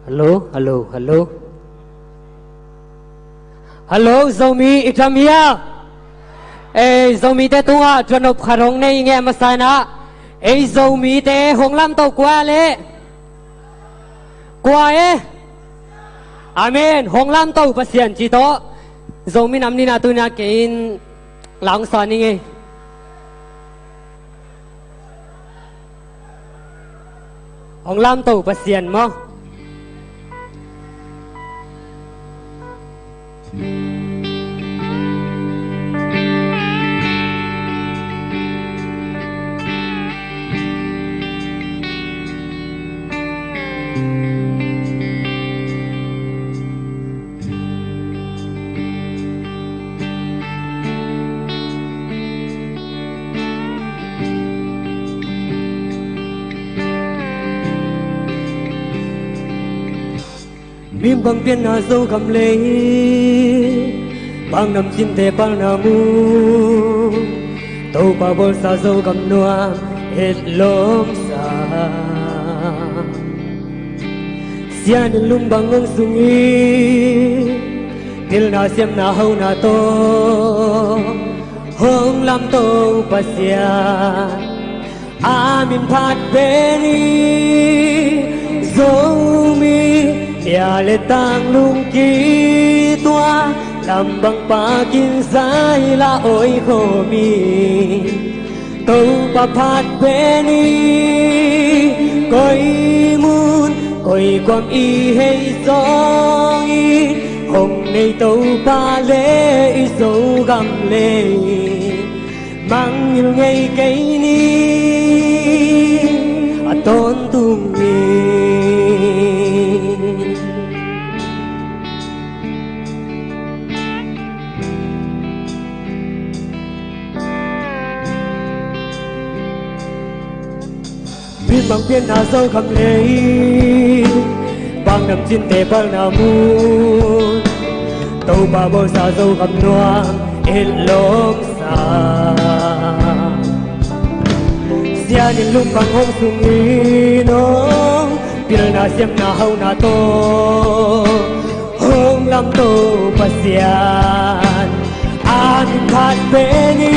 Hello, hello, hello. Hello, Zomi Itamia. Zomi te tunga chanop kharong nei nge masana. Zomi te honglam to kwa le. Kwa Amen. Honglam to pasien chi to. Zomi namni na tu na kein lang sa ni nge. Honglam to pasien mo. Mim bang pian na zo kam le bang nam chin te bang na mu tàu pa bol sa zo kam noa het lom sa sia ni lum bang ngong sungi til na siam na hau na to hong lam to pa sia amin phat be ni zo mi nhà lệ tang lung kỳ toa làm bằng pa kinh sai la ôi khổ mi tàu pa phat beni coi mun coi quang y hay song y hồng này tàu pa lệ dấu gầm lệ mang nhiều ngày cây ni tôn tung mi biết bằng biên na dâu khăm lê bằng nằm trên tề bằng na muôn tàu ba bầu xa dâu khăm noa hết lốp xa xia nhìn lung bằng hông sung nghi nó biết na xem na hâu na to hông lắm tô bà xian an khát bê ni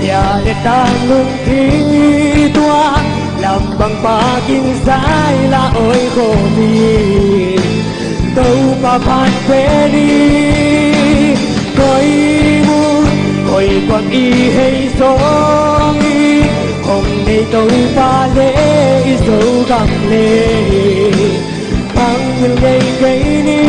nhà để tang lung thi toa làm bằng pa kinh sai la ôi khổ mi tàu pa phat về đi coi muốn coi quang y hay gió mi hồng này tàu pa lễ dấu gầm lệ bằng những ngày cây ni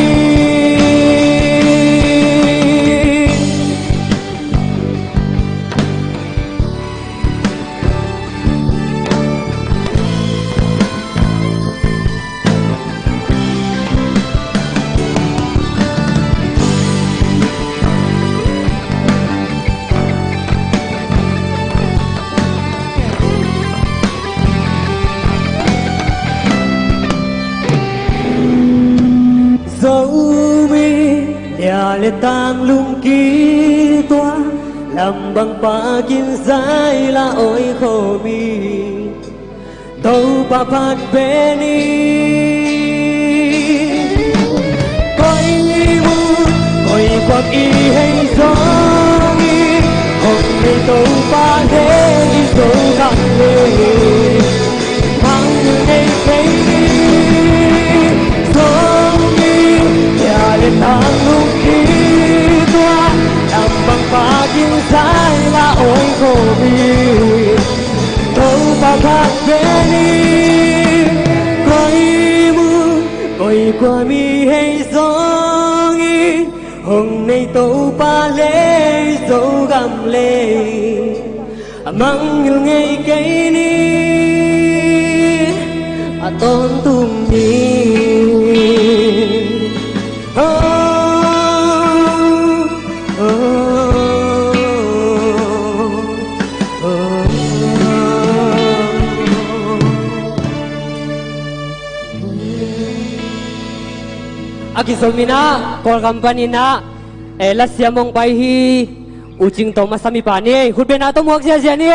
nhà lệ tang lung kỳ toa làm bằng pa kinh sai la ôi khổ mi tàu pa phat bê ni coi muốn coi quang y hay gió y hồng này tàu pa lễ dấu gầm lệ mang những ngày cây gió mi nhà lệ tang lung bằng pa kinh sai la ôi khổ mi tàu pa phat về đi coi mưa coi qua mi hay gió nghi hồng này tàu pa lễ dấu gầm lệ mang nhiều ngày cây ni tôn tung mi Aki Solmina, call company na, la siamong pai hi, uching to masami pa ni, hutbe na to muak siya ni.